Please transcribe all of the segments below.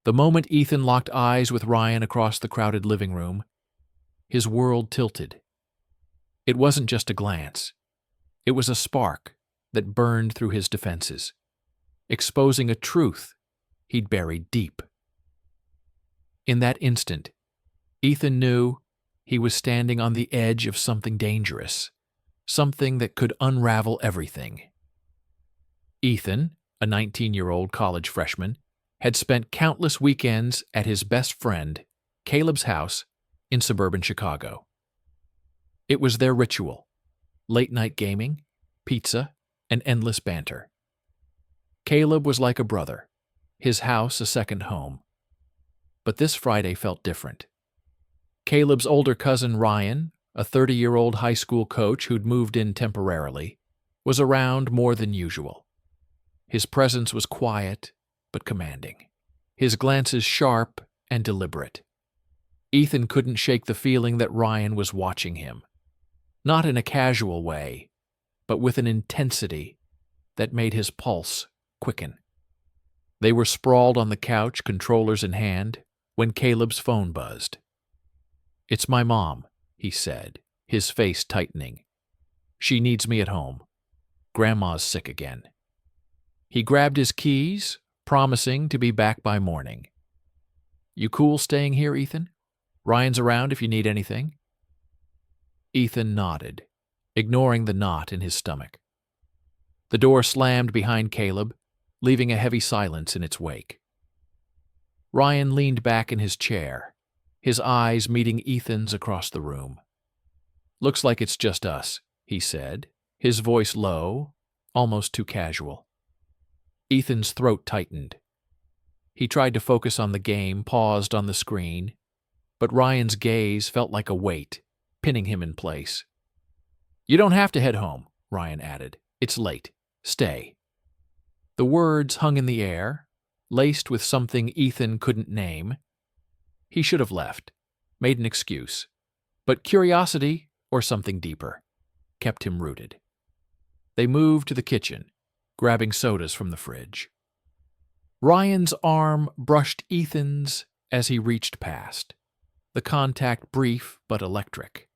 The moment Ethan locked eyes with Ryan across the crowded living room, his world tilted. It wasn't just a glance. It was a spark that burned through his defenses, exposing a truth he'd buried deep. In that instant, Ethan knew he was standing on the edge of something dangerous, something that could unravel everything. Ethan, a 19-year-old college freshman, had spent countless weekends at his best friend, Caleb's house in suburban Chicago. It was their ritual: late-night gaming, pizza, and endless banter. Caleb was like a brother, his house a second home. But this Friday felt different. Caleb's older cousin Ryan, a 30-year-old high school coach who'd moved in temporarily, was around more than usual. His presence was quiet but commanding, his glances sharp and deliberate. Ethan couldn't shake the feeling that Ryan was watching him, not in a casual way, but with an intensity that made his pulse quicken. They were sprawled on the couch, controllers in hand, when Caleb's phone buzzed. "It's my mom," he said, his face tightening. "She needs me at home. Grandma's sick again." He grabbed his keys, promising to be back by morning. "You cool staying here, Ethan? Ryan's around if you need anything." Ethan nodded, ignoring the knot in his stomach. The door slammed behind Caleb, leaving a heavy silence in its wake. Ryan leaned back in his chair, his eyes meeting Ethan's across the room. "Looks like it's just us," he said, his voice low, almost too casual. Ethan's throat tightened. He tried to focus on the game, paused on the screen, but Ryan's gaze felt like a weight, pinning him in place. "You don't have to head home," Ryan added. "It's late. Stay." The words hung in the air, laced with something Ethan couldn't name. He should have left, made an excuse, but curiosity, or something deeper, kept him rooted. They moved to the kitchen, grabbing sodas from the fridge. Ryan's arm brushed Ethan's as he reached past, the contact brief but electric.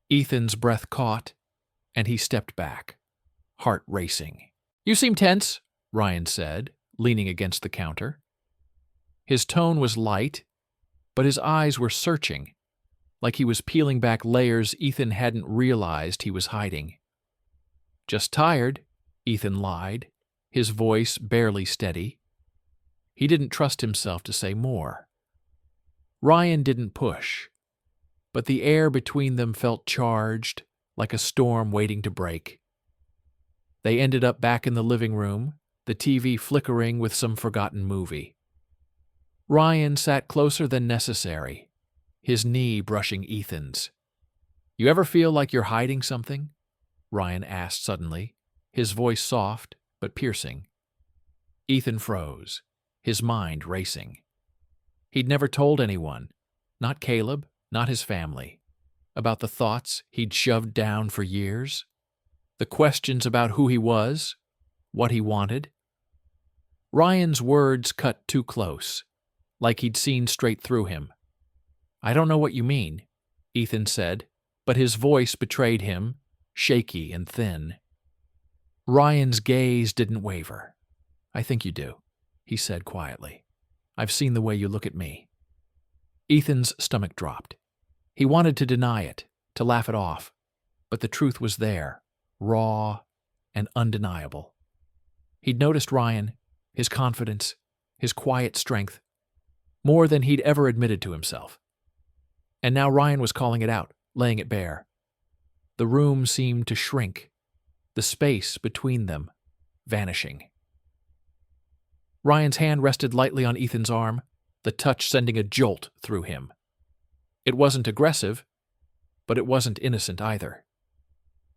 Ethan's breath caught, and he stepped back, heart racing. "You seem tense," Ryan said, leaning against the counter. His tone was light, but his eyes were searching, like he was peeling back layers Ethan hadn't realized he was hiding. "Just tired," Ethan lied, his voice barely steady. He didn't trust himself to say more. Ryan didn't push, but the air between them felt charged, like a storm waiting to break. They ended up back in the living room, the TV flickering with some forgotten movie. Ryan sat closer than necessary, his knee brushing Ethan's. "You ever feel like you're hiding something?" Ryan asked suddenly, his voice soft but piercing. Ethan froze, his mind racing. He'd never told anyone, not Caleb, not his family, about the thoughts he'd shoved down for years, the questions about who he was, what he wanted. Ryan's words cut too close, like he'd seen straight through him. "I don't know what you mean," Ethan said, but his voice betrayed him, shaky and thin. Ryan's gaze didn't waver. "I think you do," he said quietly. "I've seen the way you look at me." Ethan's stomach dropped. He wanted to deny it, to laugh it off, but the truth was there, raw and undeniable. He'd noticed Ryan, his confidence, his quiet strength, more than he'd ever admitted to himself. And now Ryan was calling it out, laying it bare. The room seemed to shrink, the space between them vanishing. Ryan's hand rested lightly on Ethan's arm, the touch sending a jolt through him. It wasn't aggressive, but it wasn't innocent either.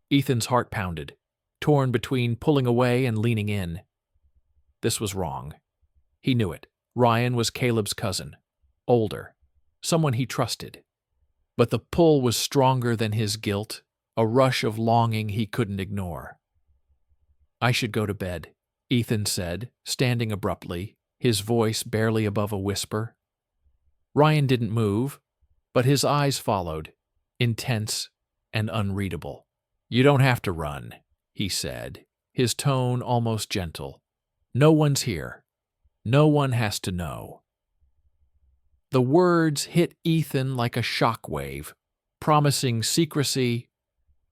Ethan's heart pounded, torn between pulling away and leaning in. This was wrong. He knew it. Ryan was Caleb's cousin, older, someone he trusted. But the pull was stronger than his guilt, a rush of longing he couldn't ignore. "I should go to bed," Ethan said, standing abruptly, his voice barely above a whisper. Ryan didn't move, but his eyes followed, intense and unreadable. "You don't have to run," he said, his tone almost gentle. "No one's here. No one has to know." The words hit Ethan like a shockwave, promising secrecy,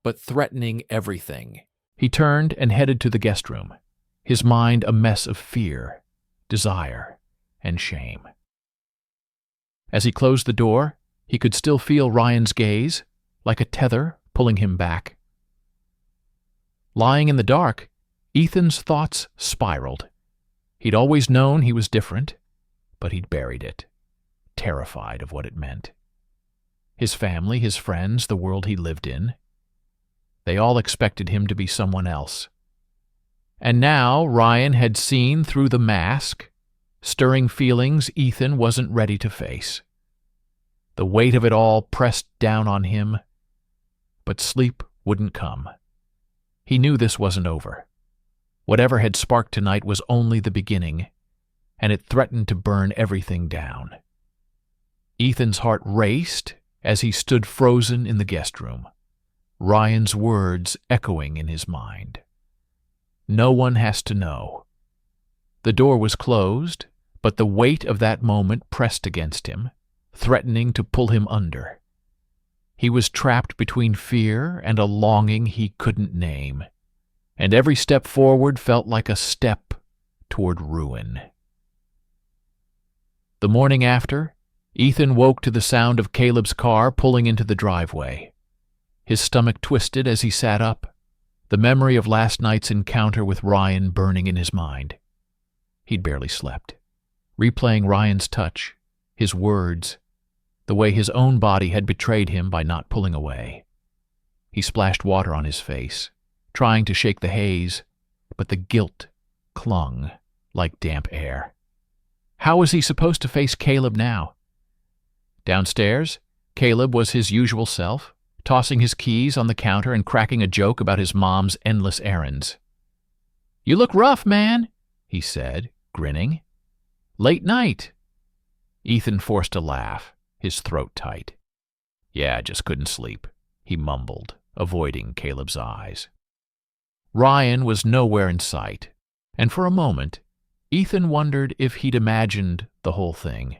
but threatening everything. He turned and headed to the guest room, his mind a mess of fear, desire, and shame. As he closed the door, he could still feel Ryan's gaze, like a tether pulling him back. Lying in the dark, Ethan's thoughts spiraled. He'd always known he was different, but he'd buried it, terrified of what it meant. His family, his friends, the world he lived in, they all expected him to be someone else. And now Ryan had seen through the mask, stirring feelings Ethan wasn't ready to face. The weight of it all pressed down on him, but sleep wouldn't come. He knew this wasn't over. Whatever had sparked tonight was only the beginning, and it threatened to burn everything down. Ethan's heart raced as he stood frozen in the guest room, Ryan's words echoing in his mind. No one has to know. The door was closed, but the weight of that moment pressed against him, threatening to pull him under. He was trapped between fear and a longing he couldn't name, and every step forward felt like a step toward ruin. The morning after, Ethan woke to the sound of Caleb's car pulling into the driveway. His stomach twisted as he sat up, the memory of last night's encounter with Ryan burning in his mind. He'd barely slept, replaying Ryan's touch, his words, the way his own body had betrayed him by not pulling away. He splashed water on his face, trying to shake the haze, but the guilt clung like damp air. How was he supposed to face Caleb now? Downstairs, Caleb was his usual self, tossing his keys on the counter and cracking a joke about his mom's endless errands. "You look rough, man," he said, grinning. "Late night." Ethan forced a laugh, his throat tight. "Yeah, I just couldn't sleep," he mumbled, avoiding Caleb's eyes. Ryan was nowhere in sight, and for a moment, Ethan wondered if he'd imagined the whole thing.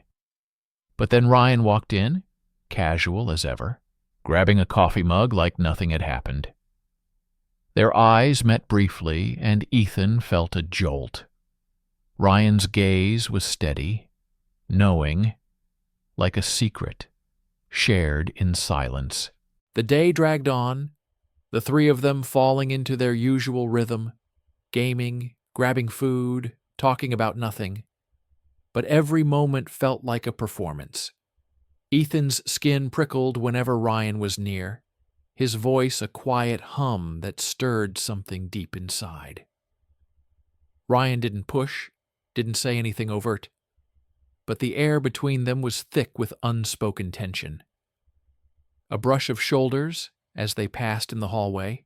But then Ryan walked in, casual as ever, grabbing a coffee mug like nothing had happened. Their eyes met briefly, and Ethan felt a jolt. Ryan's gaze was steady, knowing, like a secret, shared in silence. The day dragged on, the three of them falling into their usual rhythm, gaming, grabbing food, talking about nothing. But every moment felt like a performance. Ethan's skin prickled whenever Ryan was near, his voice a quiet hum that stirred something deep inside. Ryan didn't push, didn't say anything overt, but the air between them was thick with unspoken tension. A brush of shoulders as they passed in the hallway,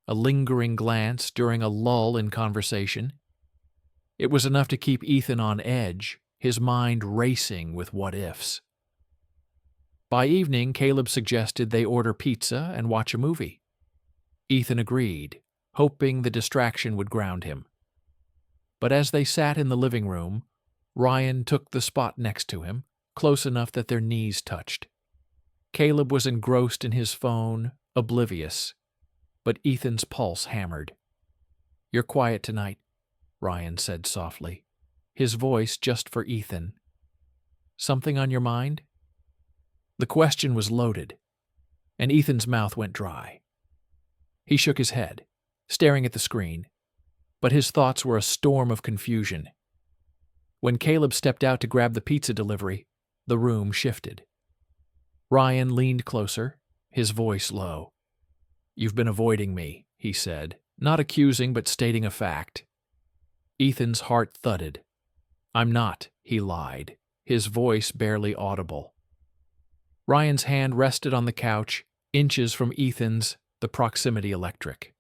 a lingering glance during a lull in conversation. It was enough to keep Ethan on edge, his mind racing with what-ifs. By evening, Caleb suggested they order pizza and watch a movie. Ethan agreed, hoping the distraction would ground him. But as they sat in the living room, Ryan took the spot next to him, close enough that their knees touched. Caleb was engrossed in his phone, oblivious, but Ethan's pulse hammered. "You're quiet tonight," Ryan said softly, his voice just for Ethan. "Something on your mind?" The question was loaded, and Ethan's mouth went dry. He shook his head, staring at the screen, but his thoughts were a storm of confusion. When Caleb stepped out to grab the pizza delivery, the room shifted. Ryan leaned closer, his voice low. "You've been avoiding me," he said, not accusing but stating a fact. Ethan's heart thudded. "I'm not," he lied, his voice barely audible. Ryan's hand rested on the couch, inches from Ethan's, the proximity electric.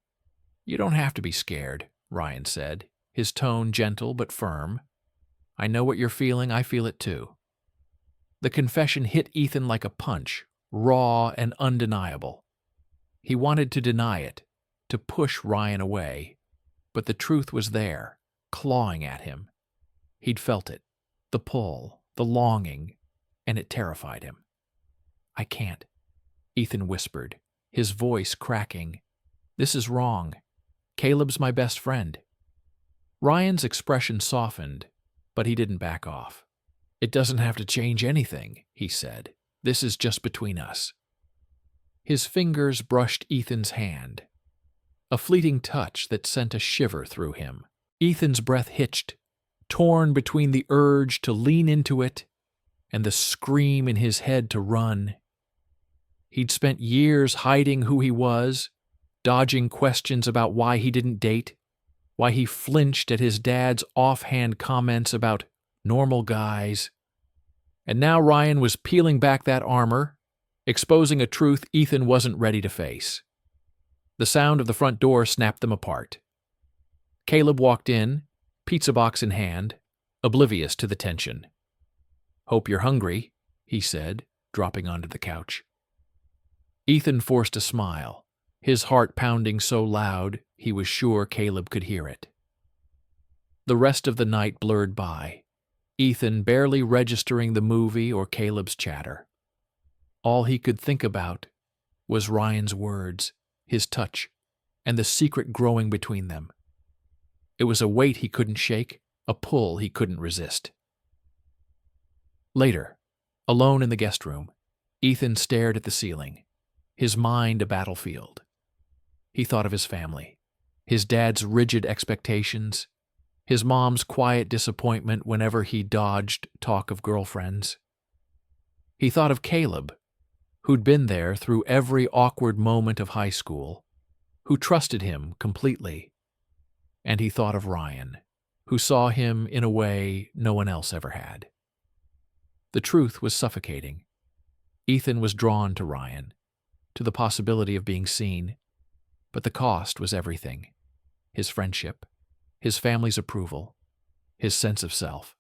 "You don't have to be scared," Ryan said, his tone gentle but firm. I know what you're feeling. I feel it too." The confession hit Ethan like a punch, raw and undeniable. He wanted to deny it, to push Ryan away, but the truth was there, clawing at him. He'd felt it, the pull, the longing, and it terrified him. "I can't," Ethan whispered, his voice cracking. "This is wrong. Caleb's my best friend." Ryan's expression softened, but he didn't back off. "It doesn't have to change anything," he said. "This is just between us." His fingers brushed Ethan's hand, a fleeting touch that sent a shiver through him. Ethan's breath hitched, torn between the urge to lean into it and the scream in his head to run. He'd spent years hiding who he was, dodging questions about why he didn't date, why he flinched at his dad's offhand comments about normal guys. And now Ryan was peeling back that armor, exposing a truth Ethan wasn't ready to face. The sound of the front door snapped them apart. Caleb walked in, pizza box in hand, oblivious to the tension. "Hope you're hungry," he said, dropping onto the couch. Ethan forced a smile, his heart pounding so loud he was sure Caleb could hear it. The rest of the night blurred by, Ethan barely registering the movie or Caleb's chatter. All he could think about was Ryan's words, his touch, and the secret growing between them. It was a weight he couldn't shake, a pull he couldn't resist. Later, alone in the guest room, Ethan stared at the ceiling, his mind a battlefield. He thought of his family, his dad's rigid expectations, his mom's quiet disappointment whenever he dodged talk of girlfriends. He thought of Caleb, who'd been there through every awkward moment of high school, who trusted him completely. And he thought of Ryan, who saw him in a way no one else ever had. The truth was suffocating. Ethan was drawn to Ryan, to the possibility of being seen, but the cost was everything: his friendship, his family's approval, his sense of self.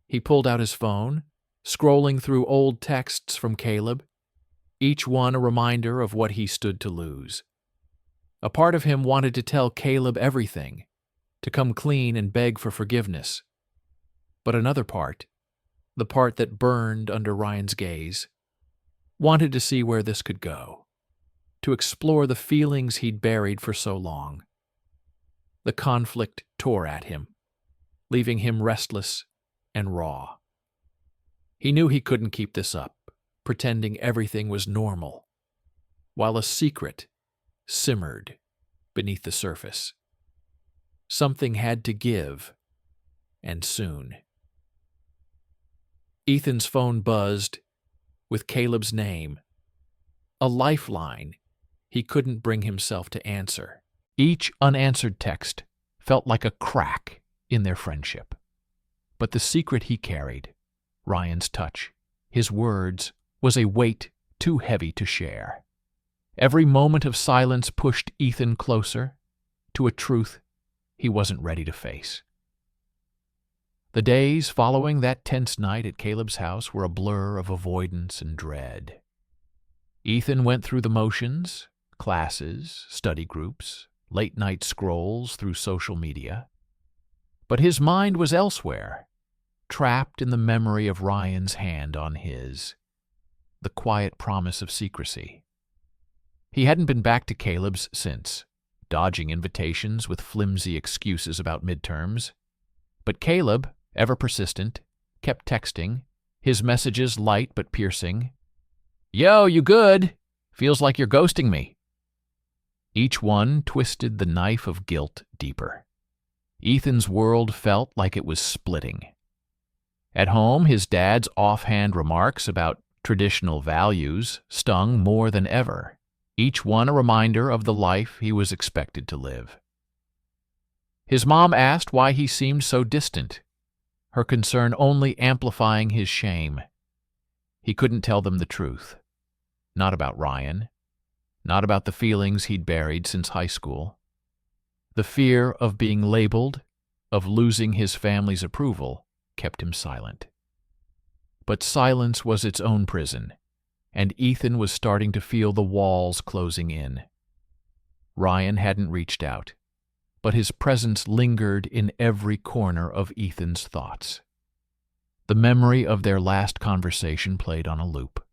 He pulled out his phone, scrolling through old texts from Caleb, each one a reminder of what he stood to lose. A part of him wanted to tell Caleb everything, to come clean and beg for forgiveness. But another part, the part that burned under Ryan's gaze, wanted to see where this could go, to explore the feelings he'd buried for so long. The conflict tore at him, leaving him restless and raw. He knew he couldn't keep this up, pretending everything was normal, while a secret simmered beneath the surface. Something had to give, and soon. Ethan's phone buzzed with Caleb's name, a lifeline he couldn't bring himself to answer. Each unanswered text felt like a crack in their friendship. But the secret he carried, Ryan's touch, his words, was a weight too heavy to share. Every moment of silence pushed Ethan closer to a truth he wasn't ready to face. The days following that tense night at Caleb's house were a blur of avoidance and dread. Ethan went through the motions, classes, study groups, late-night scrolls through social media. But his mind was elsewhere, trapped in the memory of Ryan's hand on his, the quiet promise of secrecy. He hadn't been back to Caleb's since, dodging invitations with flimsy excuses about midterms. But Caleb, ever persistent, kept texting, his messages light but piercing. "Yo, you good? Feels like you're ghosting me." Each one twisted the knife of guilt deeper. Ethan's world felt like it was splitting. At home, his dad's offhand remarks about traditional values stung more than ever, each one a reminder of the life he was expected to live. His mom asked why he seemed so distant, her concern only amplifying his shame. He couldn't tell them the truth. Not about Ryan. Not about the feelings he'd buried since high school. The fear of being labeled, of losing his family's approval, kept him silent. But silence was its own prison, and Ethan was starting to feel the walls closing in. Ryan hadn't reached out, but his presence lingered in every corner of Ethan's thoughts. The memory of their last conversation played on a loop.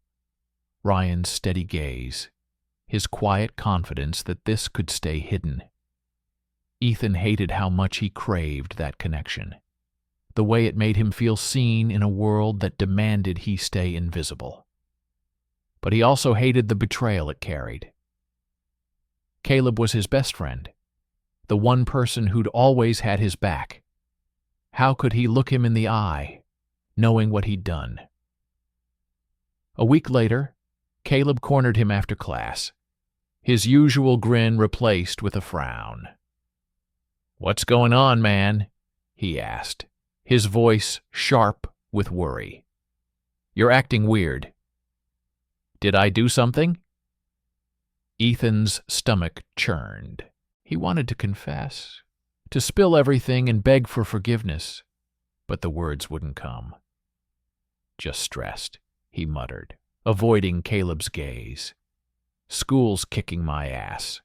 Ryan's steady gaze, his quiet confidence that this could stay hidden. Ethan hated how much he craved that connection, the way it made him feel seen in a world that demanded he stay invisible. But he also hated the betrayal it carried. Caleb was his best friend, the one person who'd always had his back. How could he look him in the eye, knowing what he'd done? A week later, Caleb cornered him after class, his usual grin replaced with a frown. "What's going on, man?" he asked, his voice sharp with worry. "You're acting weird." "Did I do something?" Ethan's stomach churned. He wanted to confess, to spill everything and beg for forgiveness, but the words wouldn't come. "Just stressed," he muttered, avoiding Caleb's gaze. "School's kicking my ass."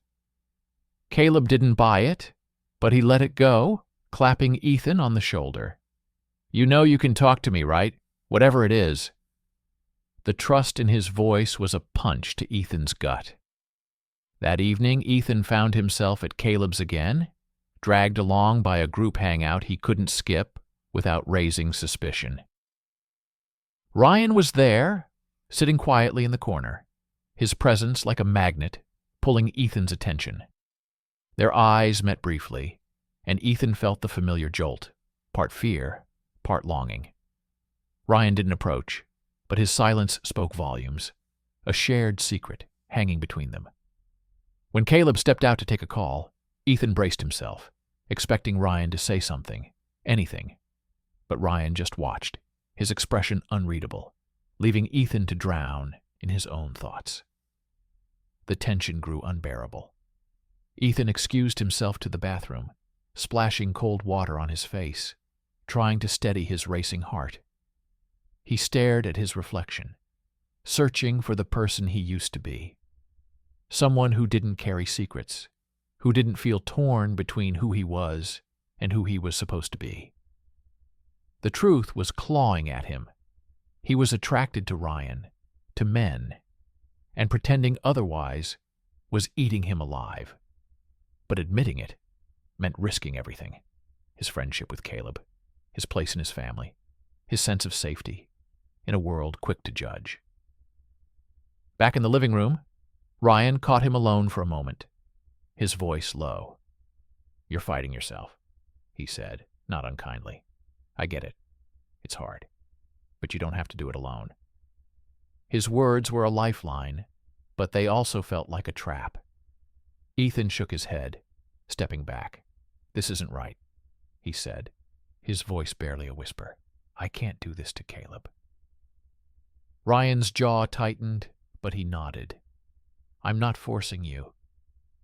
Caleb didn't buy it, but he let it go, clapping Ethan on the shoulder. "You know you can talk to me, right? Whatever it is." The trust in his voice was a punch to Ethan's gut. That evening, Ethan found himself at Caleb's again, dragged along by a group hangout he couldn't skip without raising suspicion. Ryan was there, sitting quietly in the corner, his presence like a magnet, pulling Ethan's attention. Their eyes met briefly, and Ethan felt the familiar jolt, part fear, part longing. Ryan didn't approach, but his silence spoke volumes, a shared secret hanging between them. When Caleb stepped out to take a call, Ethan braced himself, expecting Ryan to say something, anything. But Ryan just watched, his expression unreadable, leaving Ethan to drown in his own thoughts. The tension grew unbearable. Ethan excused himself to the bathroom, splashing cold water on his face, trying to steady his racing heart. He stared at his reflection, searching for the person he used to be. Someone who didn't carry secrets, who didn't feel torn between who he was and who he was supposed to be. The truth was clawing at him. He was attracted to Ryan, to men, and pretending otherwise was eating him alive. But admitting it meant risking everything: his friendship with Caleb, his place in his family, his sense of safety, in a world quick to judge. Back in the living room, Ryan caught him alone for a moment, his voice low. "You're fighting yourself," he said, not unkindly. "I get it. It's hard. But you don't have to do it alone." His words were a lifeline, but they also felt like a trap. Ethan shook his head, stepping back. "This isn't right," he said, his voice barely a whisper. "I can't do this to Caleb." Ryan's jaw tightened, but he nodded. "I'm not forcing you,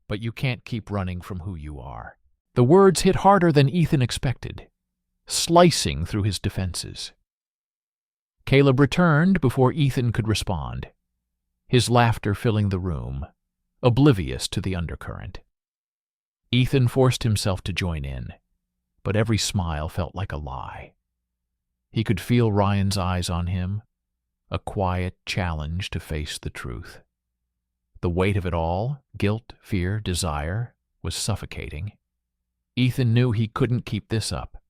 but you can't keep running from who you are." The words hit harder than Ethan expected, slicing through his defenses. Caleb returned before Ethan could respond, his laughter filling the room, oblivious to the undercurrent. Ethan forced himself to join in, but every smile felt like a lie. He could feel Ryan's eyes on him, a quiet challenge to face the truth. The weight of it all, guilt, fear, desire, was suffocating. Ethan knew he couldn't keep this up.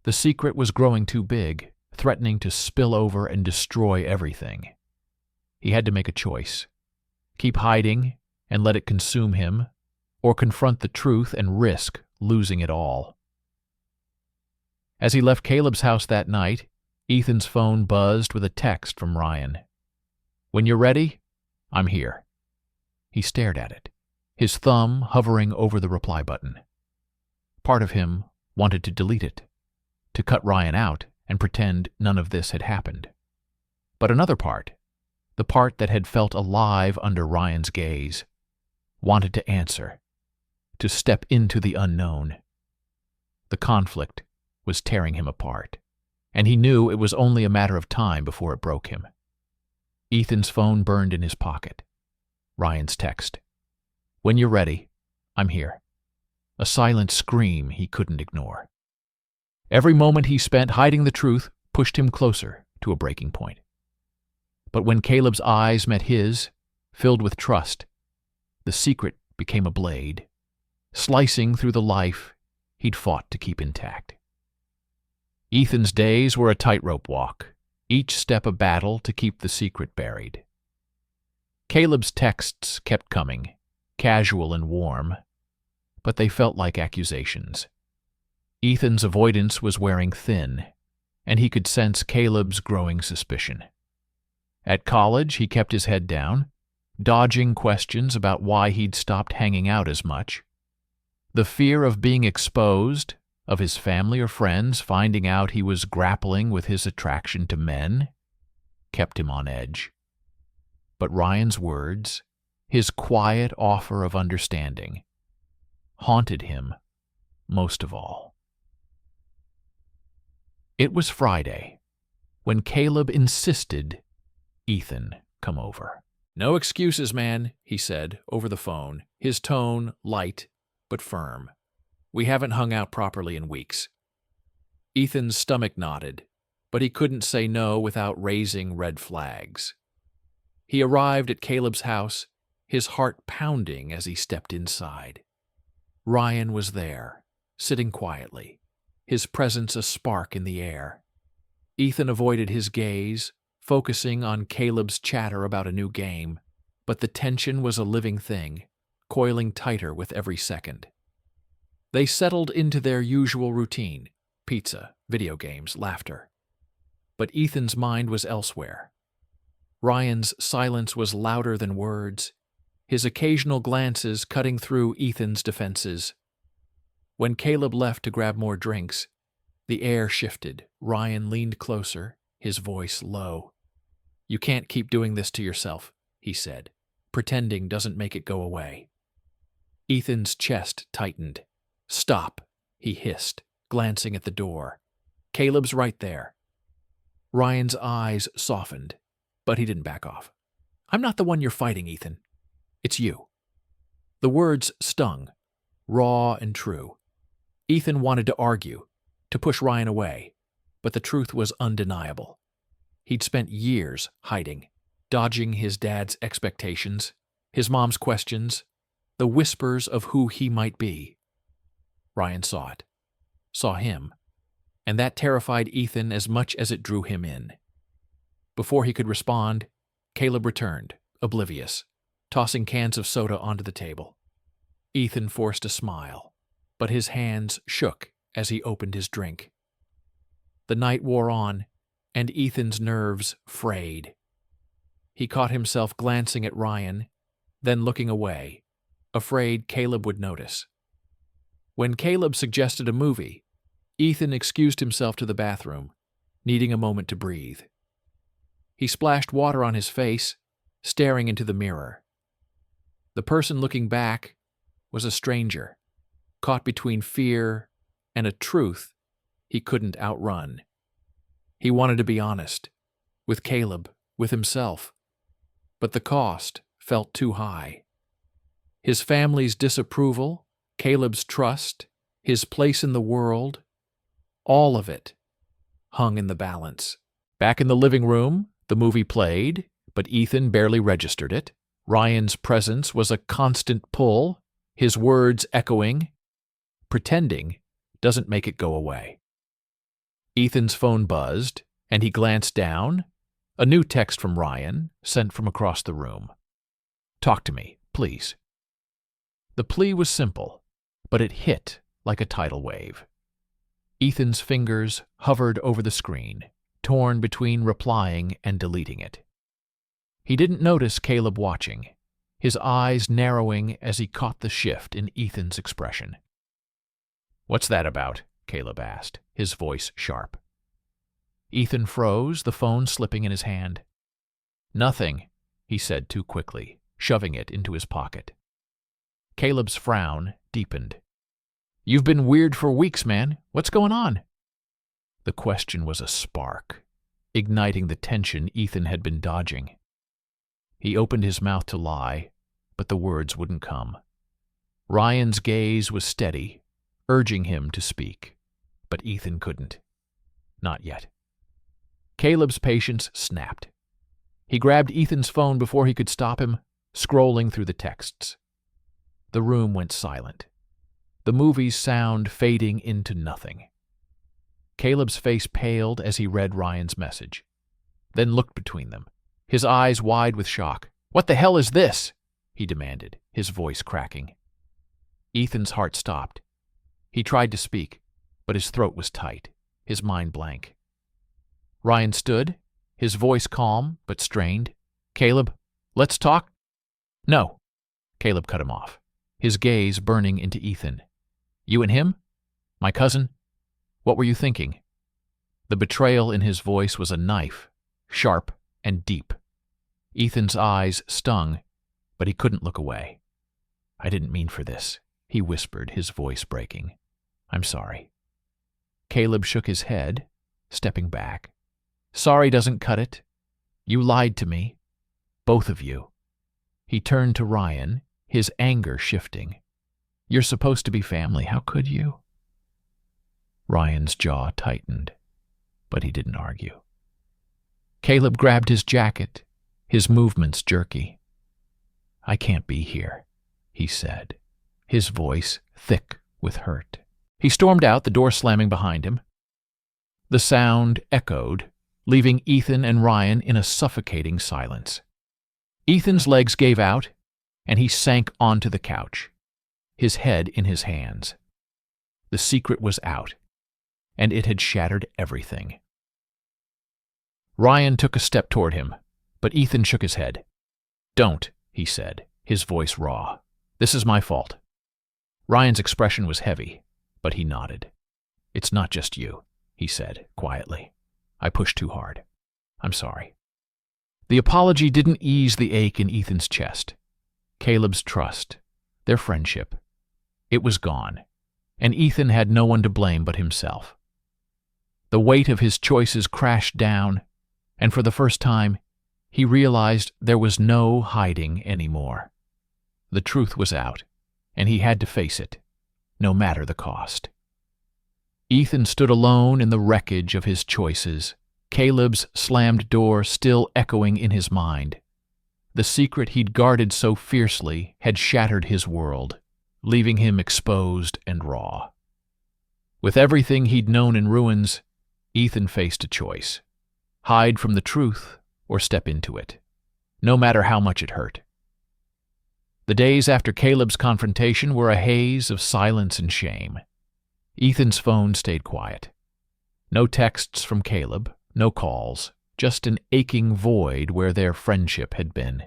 The secret was growing too big, threatening to spill over and destroy everything. He had to make a choice: keep hiding and let it consume him, or confront the truth and risk losing it all. As he left Caleb's house that night, Ethan's phone buzzed with a text from Ryan. "When you're ready, I'm here." He stared at it, his thumb hovering over the reply button. Part of him wanted to delete it, to cut Ryan out and pretend none of this had happened. But another part, the part that had felt alive under Ryan's gaze, wanted to answer, to step into the unknown. The conflict was tearing him apart. and he knew it was only a matter of time before it broke him. Ethan's phone burned in his pocket. Ryan's text. "When you're ready, I'm here." A silent scream he couldn't ignore. Every moment he spent hiding the truth pushed him closer to a breaking point. But when Caleb's eyes met his, filled with trust, the secret became a blade, slicing through the life he'd fought to keep intact. Ethan's days were a tightrope walk, each step a battle to keep the secret buried. Caleb's texts kept coming, casual and warm, but they felt like accusations. Ethan's avoidance was wearing thin, and he could sense Caleb's growing suspicion. At college, he kept his head down, dodging questions about why he'd stopped hanging out as much. The fear of being exposed, of his family or friends finding out he was grappling with his attraction to men, kept him on edge. But Ryan's words, his quiet offer of understanding, haunted him most of all. It was Friday, when Caleb insisted Ethan come over. "No excuses, man," he said over the phone, his tone light but firm. "We haven't hung out properly in weeks." Ethan's stomach knotted, but he couldn't say no without raising red flags. He arrived at Caleb's house, his heart pounding as he stepped inside. Ryan was there, sitting quietly, his presence a spark in the air. Ethan avoided his gaze, focusing on Caleb's chatter about a new game, but the tension was a living thing, coiling tighter with every second. They settled into their usual routine: pizza, video games, laughter. But Ethan's mind was elsewhere. Ryan's silence was louder than words, his occasional glances cutting through Ethan's defenses. When Caleb left to grab more drinks, the air shifted. Ryan leaned closer, his voice low. "You can't keep doing this to yourself," he said. "Pretending doesn't make it go away." Ethan's chest tightened. "Stop," he hissed, glancing at the door. "Caleb's right there." Ryan's eyes softened, but he didn't back off. "I'm not the one you're fighting, Ethan. It's you." The words stung, raw and true. Ethan wanted to argue, to push Ryan away, but the truth was undeniable. He'd spent years hiding, dodging his dad's expectations, his mom's questions, the whispers of who he might be. Ryan saw it, saw him, and that terrified Ethan as much as it drew him in. Before he could respond, Caleb returned, oblivious, tossing cans of soda onto the table. Ethan forced a smile, but his hands shook as he opened his drink. The night wore on, and Ethan's nerves frayed. He caught himself glancing at Ryan, then looking away, afraid Caleb would notice. When Caleb suggested a movie, Ethan excused himself to the bathroom, needing a moment to breathe. He splashed water on his face, staring into the mirror. The person looking back was a stranger, caught between fear and a truth he couldn't outrun. He wanted to be honest, with Caleb, with himself, but the cost felt too high. His family's disapproval, Caleb's trust, his place in the world, all of it hung in the balance. Back in the living room, the movie played, but Ethan barely registered it. Ryan's presence was a constant pull, his words echoing. Pretending doesn't make it go away. Ethan's phone buzzed, and he glanced down. A new text from Ryan, sent from across the room. "Talk to me, please." The plea was simple, but it hit like a tidal wave. Ethan's fingers hovered over the screen, torn between replying and deleting it. He didn't notice Caleb watching, his eyes narrowing as he caught the shift in Ethan's expression. "What's that about?" Caleb asked, his voice sharp. Ethan froze, the phone slipping in his hand. "Nothing," he said too quickly, shoving it into his pocket. Caleb's frown deepened. "You've been weird for weeks, man. What's going on?" The question was a spark, igniting the tension Ethan had been dodging. He opened his mouth to lie, but the words wouldn't come. Ryan's gaze was steady, urging him to speak, but Ethan couldn't. Not yet. Caleb's patience snapped. He grabbed Ethan's phone before he could stop him, scrolling through the texts. The room went silent, the movie's sound fading into nothing. Caleb's face paled as he read Ryan's message, then looked between them, his eyes wide with shock. "What the hell is this?" he demanded, his voice cracking. Ethan's heart stopped. He tried to speak, but his throat was tight, his mind blank. Ryan stood, his voice calm but strained. "Caleb, let's talk?" "No." Caleb cut him off, his gaze burning into Ethan. "You and him? My cousin? What were you thinking?" The betrayal in his voice was a knife, sharp and deep. Ethan's eyes stung, but he couldn't look away. "I didn't mean for this," he whispered, his voice breaking. "I'm sorry." Caleb shook his head, stepping back. "Sorry doesn't cut it. You lied to me. Both of you." He turned to Ryan, his anger shifting. "You're supposed to be family. How could you?" Ryan's jaw tightened, but he didn't argue. Caleb grabbed his jacket, his movements jerky. "I can't be here," he said, his voice thick with hurt. He stormed out, the door slamming behind him. The sound echoed, leaving Ethan and Ryan in a suffocating silence. Ethan's legs gave out, and he sank onto the couch, his head in his hands. The secret was out, and it had shattered everything. Ryan took a step toward him, but Ethan shook his head. "Don't," he said, his voice raw. "This is my fault." Ryan's expression was heavy, but he nodded. "It's not just you," he said quietly. "I pushed too hard. I'm sorry." The apology didn't ease the ache in Ethan's chest. Caleb's trust, their friendship, it was gone, and Ethan had no one to blame but himself. The weight of his choices crashed down, and for the first time, he realized there was no hiding anymore. The truth was out, and he had to face it, no matter the cost. Ethan stood alone in the wreckage of his choices, Caleb's slammed door still echoing in his mind. The secret he'd guarded so fiercely had shattered his world, leaving him exposed and raw. With everything he'd known in ruins, Ethan faced a choice: hide from the truth or step into it, no matter how much it hurt. The days after Caleb's confrontation were a haze of silence and shame. Ethan's phone stayed quiet. No texts from Caleb, no calls, just an aching void where their friendship had been.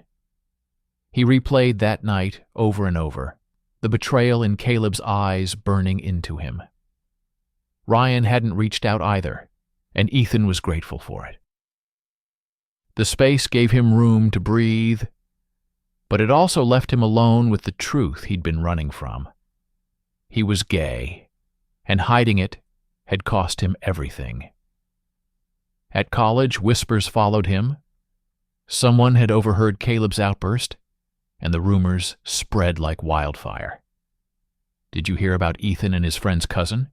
He replayed that night over and over, the betrayal in Caleb's eyes burning into him. Ryan hadn't reached out either, and Ethan was grateful for it. The space gave him room to breathe, but it also left him alone with the truth he'd been running from. He was gay, and hiding it had cost him everything. At college, whispers followed him. Someone had overheard Caleb's outburst, and the rumors spread like wildfire. "Did you hear about Ethan and his friend's cousin?"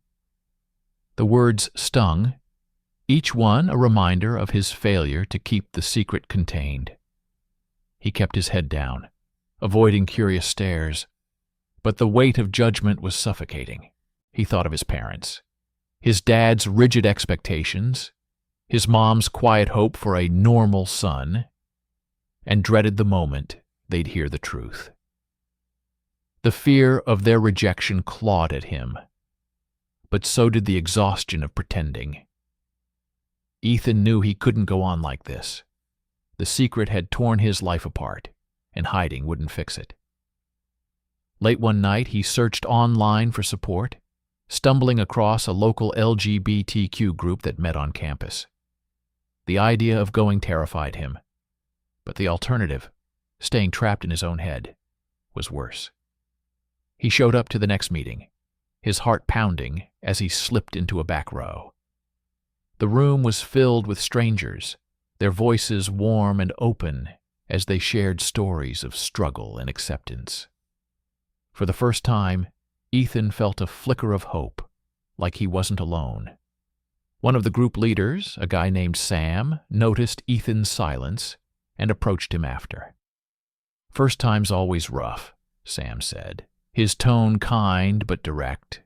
The words stung, each one a reminder of his failure to keep the secret contained. He kept his head down, avoiding curious stares, but the weight of judgment was suffocating. He thought of his parents, his dad's rigid expectations, his mom's quiet hope for a normal son, and dreaded the moment they'd hear the truth. The fear of their rejection clawed at him, but so did the exhaustion of pretending. Ethan knew he couldn't go on like this. The secret had torn his life apart, and hiding wouldn't fix it. Late one night, he searched online for support, stumbling across a local LGBTQ group that met on campus. The idea of going terrified him, but the alternative, staying trapped in his own head, was worse. He showed up to the next meeting, his heart pounding as he slipped into a back row. The room was filled with strangers, their voices warm and open as they shared stories of struggle and acceptance. For the first time, Ethan felt a flicker of hope, like he wasn't alone. One of the group leaders, a guy named Sam, noticed Ethan's silence and approached him after. "First time's always rough," Sam said, his tone kind but direct.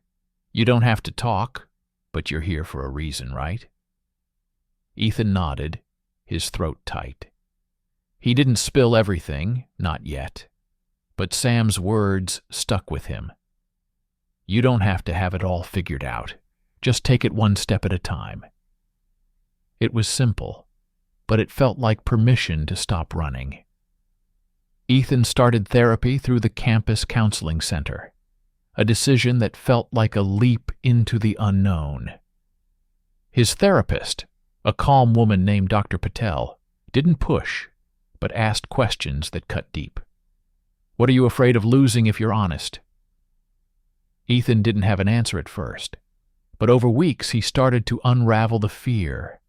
"You don't have to talk, but you're here for a reason, right?" Ethan nodded, his throat tight. He didn't spill everything, not yet, but Sam's words stuck with him. "You don't have to have it all figured out. Just take it one step at a time." It was simple, but it felt like permission to stop running. Ethan started therapy through the campus counseling center, a decision that felt like a leap into the unknown. His therapist, a calm woman named Dr. Patel, didn't push, but asked questions that cut deep. "What are you afraid of losing if you're honest?" Ethan didn't have an answer at first, but over weeks he started to unravel the fear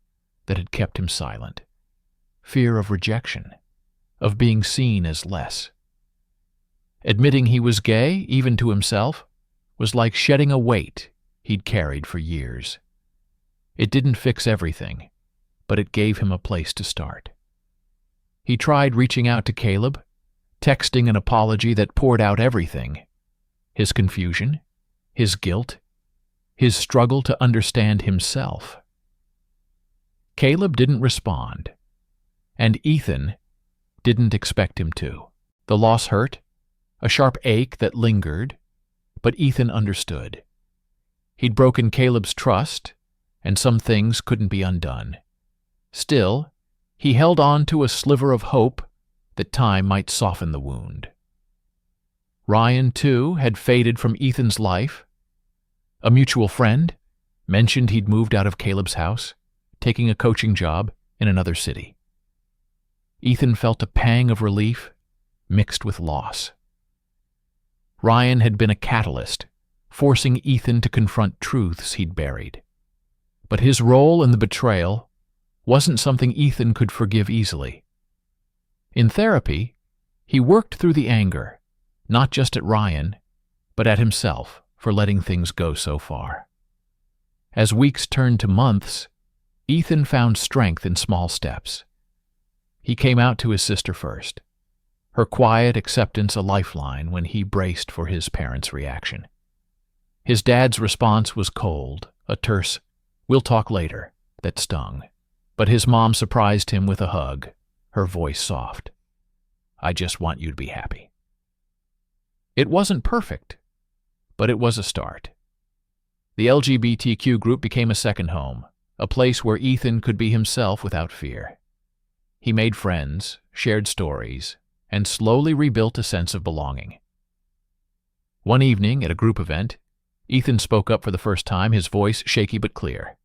that had kept him silent. Fear of rejection, of being seen as less. Admitting he was gay, even to himself, was like shedding a weight he'd carried for years. It didn't fix everything, but it gave him a place to start. He tried reaching out to Caleb, texting an apology that poured out everything: his confusion, his guilt, his struggle to understand himself. Caleb didn't respond, and Ethan didn't expect him to. The loss hurt, a sharp ache that lingered, but Ethan understood. He'd broken Caleb's trust, and some things couldn't be undone. Still, he held on to a sliver of hope that time might soften the wound. Ryan, too, had faded from Ethan's life. A mutual friend mentioned he'd moved out of Caleb's house, taking a coaching job in another city. Ethan felt a pang of relief mixed with loss. Ryan had been a catalyst, forcing Ethan to confront truths he'd buried. But his role in the betrayal wasn't something Ethan could forgive easily. In therapy, he worked through the anger, not just at Ryan, but at himself for letting things go so far. As weeks turned to months, Ethan found strength in small steps. He came out to his sister first, her quiet acceptance a lifeline when he braced for his parents' reaction. His dad's response was cold, a terse, "We'll talk later," that stung. But his mom surprised him with a hug, her voice soft. "I just want you to be happy." It wasn't perfect, but it was a start. The LGBTQ group became a second home, a place where Ethan could be himself without fear. He made friends, shared stories, and slowly rebuilt a sense of belonging. One evening at a group event, Ethan spoke up for the first time, his voice shaky but clear.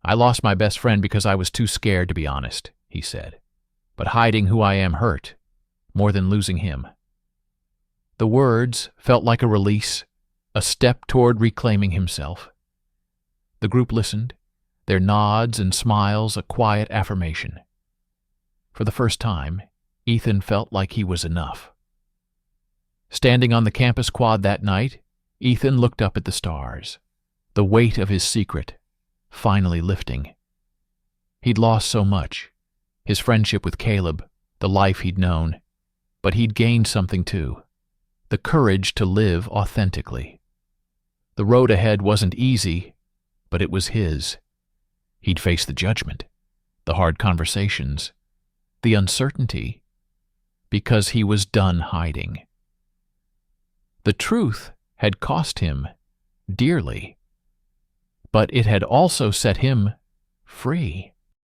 "I lost my best friend because I was too scared to be honest," he said. "But hiding who I am hurt, more than losing him." The words felt like a release, a step toward reclaiming himself. The group listened, their nods and smiles a quiet affirmation. For the first time, Ethan felt like he was enough. Standing on the campus quad that night, Ethan looked up at the stars, the weight of his secret finally lifting. He'd lost so much, his friendship with Caleb, the life he'd known, but he'd gained something too, the courage to live authentically. The road ahead wasn't easy, but it was his. He'd face the judgment, the hard conversations, the uncertainty, because he was done hiding. The truth had cost him dearly, but it had also set him free.